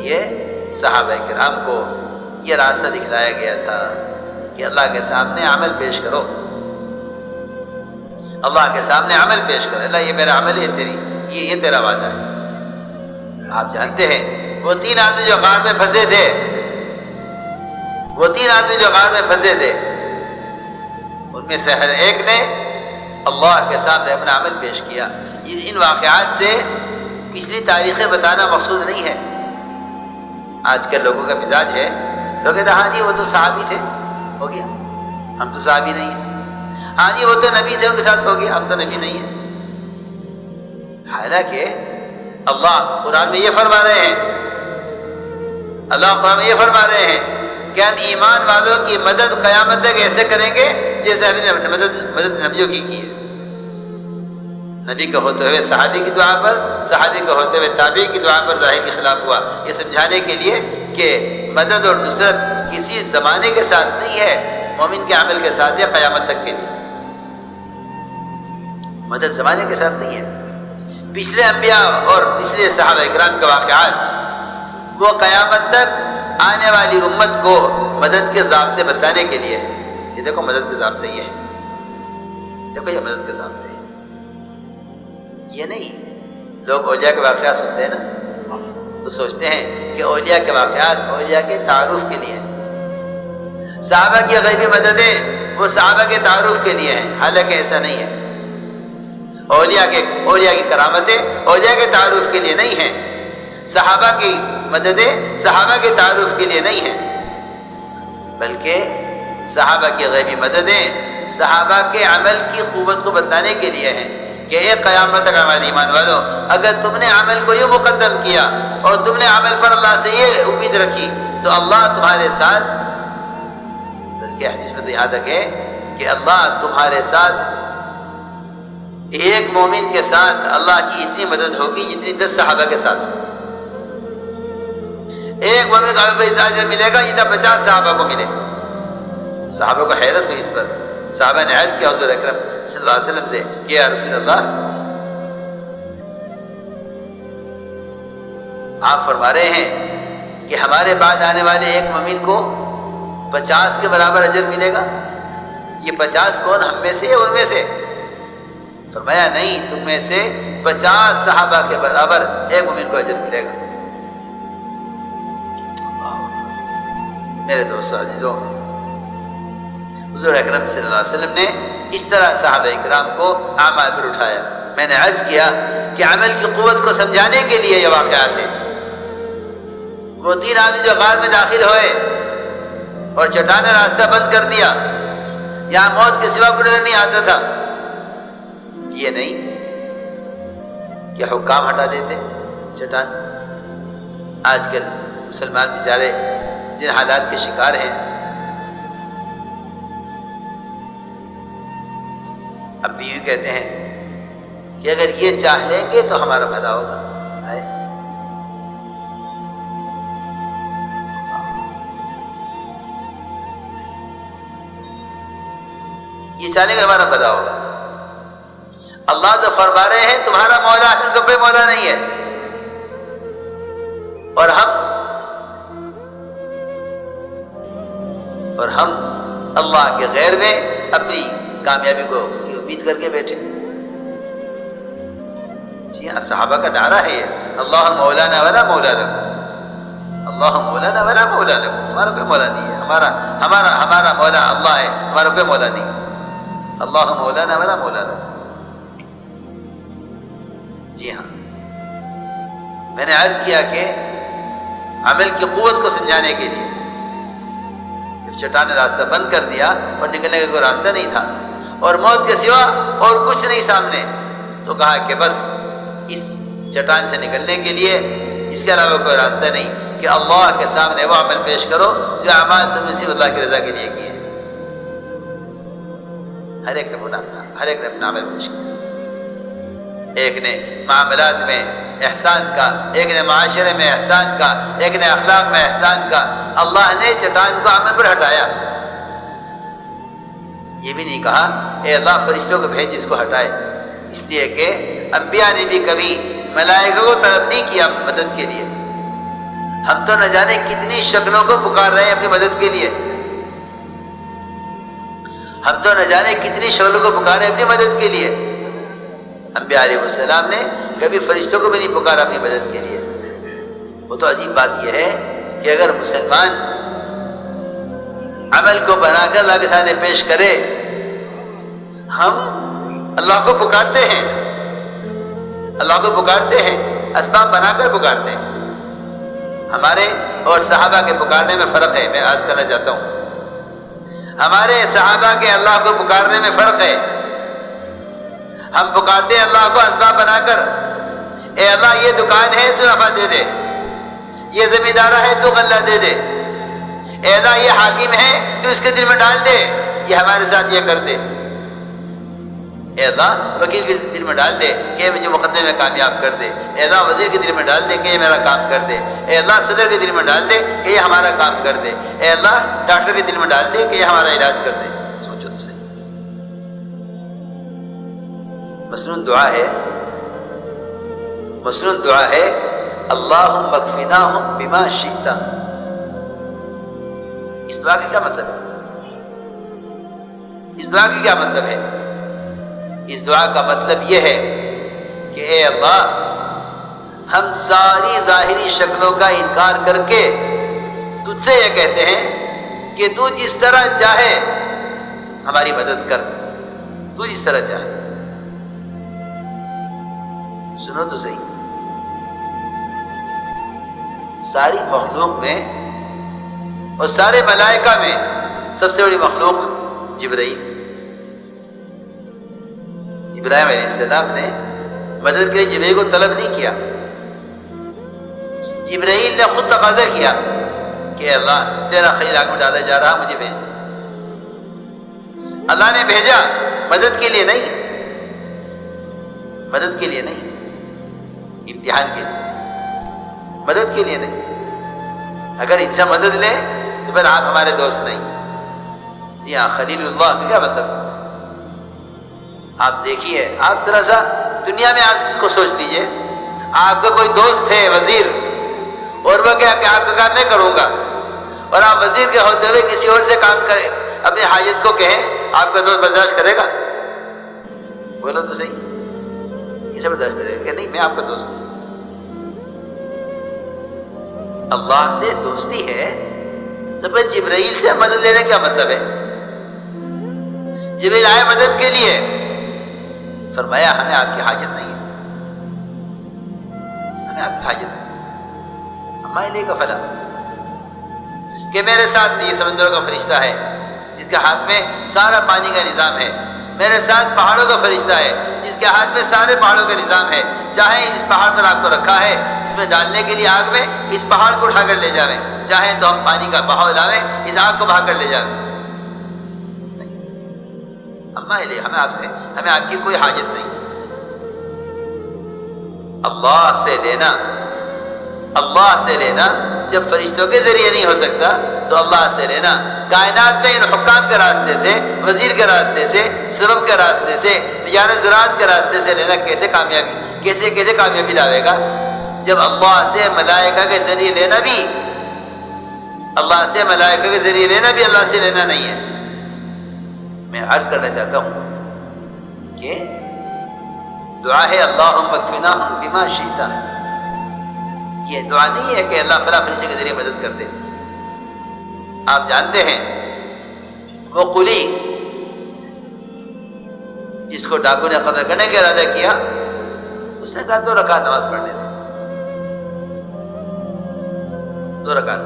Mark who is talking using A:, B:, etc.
A: لیے صحابہ کرام کو یہ راستہ دکھلایا گیا تھا کہ اللہ کے سامنے عمل پیش کرو، اللہ کے سامنے عمل پیش کرو، اللہ یہ میرا عمل ہے، یہ تیرا وعدہ ہے۔ آپ جانتے ہیں وہ 3 آدمی جو غار میں پھنسے تھے، ان میں سے ہر ایک نے اللہ کے سامنے اپنا عمل پیش کیا۔ ان واقعات سے پچھلی تاریخیں بتانا مقصود نہیں ہے۔ آج کل لوگوں کا مزاج ہے، لوگ کہتے ہیں ہاں جی وہ تو صحابی تھے، ہو گیا، ہم تو صحابی نہیں ہیں۔ ہاں جی وہ تو نبی تھے، ان کے ساتھ ہو گیا، ہم تو نبی نہیں ہیں۔ حالانکہ اللہ قرآن میں یہ فرما رہے ہیں، کہ ہم ایمان والوں کی مدد قیامت تک ایسے کریں گے جیسے ہم نے مدد نبیوں کی ہے۔ نبی کا ہوتے ہوئے صحابی کی دعا پر، صحابی کا ہوتے ہوئے تابعی کی دعا پر ظاہر کے خلاف ہوا، یہ سمجھانے کے لیے کہ مدد اور نصرت کسی زمانے کے ساتھ نہیں ہے، مومن کے عمل کے ساتھ ہے، قیامت تک کے لیے۔ مدد زمانے کے ساتھ نہیں ہے۔ پچھلے انبیاء اور پچھلے صحابہ کرام کے واقعات وہ قیامت تک آنے والی امت کو مدد کے ضابطے بتانے کے لیے، یہ دیکھو مدد کے ضابطے یہ ہیں، دیکھو یہ مدد کے ضابطے ہیں۔ یہ نہیں لوگ اولیاء کے واقعات سنتے ہیں نا تو سوچتے ہیں کہ اولیاء کے واقعات اولیاء کے تعارف کے لیے ہیں، صحابہ کی غیبی مددیں وہ صحابہ کے تعارف کے لیے ہیں، حالانکہ ایسا نہیں ہے۔ اولیاء کی کرامتیں اولیاء کے تعارف کے لیے نہیں ہیں، صحابہ کی مددیں صحابہ کے تعارف کے لیے نہیں ہیں، بلکہ صحابہ کی غیبی مددیں صحابہ کے عمل کی قوت کو بتلانے کے لیے ہیں کہ ایک قیامت تک ہمارے ایمان والوں، اگر تم نے عمل کو یہ مقدم کیا اور تم نے عمل پر اللہ سے یہ امید رکھی تو اللہ تمہارے ساتھ، بلکہ حدیث میں تو یاد رکھے کہ اللہ تمہارے ساتھ، ایک مومن کے ساتھ اللہ کی اتنی مدد ہوگی جتنی 10 صحابہ کے ساتھ۔ ایک مومن کو عمل پر اجر ملے گا جتنا 50 صحابہ کو ملے۔ صحابہ کو حیرت ہوئی اس پر، صحابہ نے عرض کیا حضور اکرم صلی اللہ علیہ وسلم سے کہ یا رسول اللہ، آپ فرما رہے ہیں کہ ہمارے بعد آنے والے ایک مومن کو 50 کے برابر اجر ملے گا، یہ 50 کون، ہم میں سے یا ان میں سے؟ فرمایا نہیں، تم میں سے 50 صحابہ کے برابر ایک مومن کو اجر ملے گا۔ میرے دوستو عزیزوں، حضور اکرم صلی اللہ علیہ وسلم نے اس طرح صحابہ کرام کو اعمال پر اٹھایا۔ میں نے عرض کیا کہ عمل کی قوت کو سمجھانے کے لیے یہ واقعات ہیں۔ وہ 3 آدمی جو غار میں داخل ہوئے اور چٹان نے راستہ بند کر دیا، یہاں موت کے سوا کوئی نظر نہیں آتا تھا، یہ نہیں کہ حکام ہٹا دیتے چٹان۔ آج کل مسلمان بیچارے جن حالات کے شکار ہیں، اب بھی یوں کہتے ہیں کہ اگر یہ چاہ لیں گے تو ہمارا بھلا ہوگا، یہ چاہنے کا ہمارا بھلا ہوگا۔ اللہ تو فرما رہے ہیں تمہارا مولا ہے، ان کا کوئی مولا نہیں ہے، اور ہم اللہ کے غیر میں اپنی کامیابی کو امید کر کے بیٹھے۔ جی ہاں، صحابہ کا نعرہ ہے یہ، اللہ مولانا ولا مولا لکم، اللہ مولانا ولا مولا لکم، ہمارا کوئی مولا نہیں ہے، ہمارا مولا اللہ ہے، ہمارا کوئی مولا نہیں، اللہ مولانا ولا مولا لکم۔ جی ہاں، میں نے عرض کیا کہ عمل کی قوت کو سمجھانے کے لیے جب چٹان نے راستہ بند کر دیا اور نکلنے کا کوئی راستہ نہیں تھا اور موت کے سوا اور کچھ نہیں سامنے، تو کہا کہ بس اس چٹان سے نکلنے کے لیے اس کے علاوہ کوئی راستہ نہیں کہ اللہ کے سامنے وہ عمل پیش کرو جو اعمال تم نے صرف اللہ کی رضا کے لیے کیے۔ ہر ایک نے اپنا عمل پیش کیا، ایک نے معاملات میں احسان کا، ایک نے معاشرے میں احسان کا، ایک نے اخلاق میں احسان کا۔ اللہ نے چٹان کو عمل پر ہٹایا، یہ بھی نہیں کہا اے اللہ فرشتوں کو بھیج اس کو ہٹائے، اس لیے کہ انبیاء نے بھی کبھی ملائکہ کو طلب نہیں کیا مدد کے لیے، ہم تو نہ جانے کتنی شکلوں کو پکار رہے ہیں اپنی مدد کے لیے، ہم تو نہ جانے کتنی شکلوں کو پکار رہے ہیں اپنی مدد کے لیے۔ انبیاء علیہ السلام نے کبھی فرشتوں کو بھی نہیں پکارا اپنی مدد کے لیے۔ وہ تو عجیب بات یہ ہے کہ اگر مسلمان عمل کو بنا کر اللہ کے سامنے پیش کرے، ہم اللہ کو پکارتے ہیں، اللہ کو پکارتے ہیں، اسباب بنا کر پکارتے ہیں۔ ہمارے اور صحابہ کے پکارنے میں فرق ہے، میں عرض کرنا چاہتا ہوں۔ ہمارے صحابہ کے اللہ کو پکارنے میں فرق ہے۔ ہم پکارتے ہیں اللہ کو اسباب بنا کر، اے اللہ یہ دکان ہے تو نفع دے دے، یہ زمیندارہ ہے تو غلہ دے دے، اے اللہ یہ حاکم ہے تو اس کے دل میں ڈال دے یہ ہمارے ساتھ یہ کر دے، اے اللہ وکیل کے دل میں ڈال دے کہ یہ مجھے مقدمے میں کامیاب کر دے، اے اللہ وزیر کے دل میں ڈال دے کہ یہ میرا کام کر دے، اے اللہ صدر کے دل میں ڈال دے کہ یہ ہمارا کام کر دے، اے اللہ ڈاکٹر کے دل میں ڈال دے کہ یہ ہمارا علاج کر دے۔ سوچو تو صحیح، مسنون دعا ہے، مسنون دعا ہے اللہم اکفناہم بما شئت۔ اس دعا کا کیا مطلب ہے؟ اس دعا کا کیا مطلب ہے؟ اس دعا کا مطلب یہ ہے کہ اے اللہ ہم ساری ظاہری شکلوں کا انکار کر کے تجھ سے یہ کہتے ہیں کہ تو جس طرح چاہے ہماری مدد کر، تو جس طرح چاہے۔ سنو تو صحیح، ساری مخلوق میں اور سارے ملائکہ میں سب سے بڑی مخلوق جبرائیل۔ ابراہیم علیہ السلام نے مدد کے لیے جبرائیل کو طلب نہیں کیا، جبرائیل نے خود تقاضا کیا کہ اللہ تیرا خلیل آگ میں ڈالا جا رہا، مجھے بھیج۔ اللہ نے بھیجا مدد کے لیے نہیں، مدد کے لیے نہیں، امتحان کے لیے، مدد کے لیے نہیں۔ اگر ان سے مدد لیں تو پھر آپ ہمارے دوست نہیں۔ جی ہاں، خلیل اللہ کا کیا مطلب؟ آپ دیکھیے، آپ ذرا سا دنیا میں آپ کو سوچ لیجئے، آپ کا کوئی دوست ہے وزیر، اور وہ کیا کہ آپ کا کام میں کروں گا، اور آپ وزیر کے ہوتے ہوئے کسی اور سے کام کریں، اپنی حاجت کو کہیں، آپ کا دوست برداشت کرے گا؟ بولو تو صحیح، کیسے برداشت کرے گا کہ نہیں میں آپ کا دوست ہوں؟ اللہ سے دوستی ہے تو پھر جبرائیل سے مدد لینے کا مطلب ہے؟ جبرائیل آئے مدد کے لیے، فرمایا ہمیں آپ کی حاجت نہیں ہے، ہمیں آپ کی حاجت نہیں، ہمارے لیے کا فلا کہ میرے ساتھ یہ سمندروں کا فرشتہ ہے جس کے ہاتھ میں سارا پانی کا نظام ہے، میرے ساتھ پہاڑوں کا فرشتہ ہے جس کے ہاتھ میں سارے پہاڑوں کا نظام ہے، چاہے اس پہاڑ پر آپ کو رکھا ہے اس میں ڈالنے کے لیے آگ میں، اس پہاڑ کو اٹھا کر لے جاویں، چاہیں تو ہم پانی کا بہاؤ لاویں، اس آگ کو بہا کر لے جاویں۔ ہمیں آپ سے، ہمیں آپ کی کوئی حاجت نہیں۔ اللہ سے لینا، اللہ سے لینا جب فرشتوں کے ذریعے نہیں ہو سکتا تو اللہ سے لینا کائنات میں ان حکام کے راستے سے، وزیر کے راستے سے، سبب کے راستے سے، تجارت زراعت کے راستے سے لینا کیسے کامیابی لاوے گا؟ جب اللہ سے ملائکہ کے ذریعے لینا بھی، اللہ سے ملائکہ کے ذریعے لینا بھی اللہ سے لینا نہیں ہے۔ میں عرض کرنا چاہتا ہوں کہ دعا ہے اللہم اکفناہم بما شئت، یہ دعا نہیں ہے کہ اللہ فلاں فرشتے کے ذریعے مدد کر دے۔ آپ جانتے ہیں وہ قلی جس کو ڈاکو نے قتل کرنے کا ارادہ کیا، اس نے کہا 2 رکعت نماز پڑھنے دے، 2 رکعت۔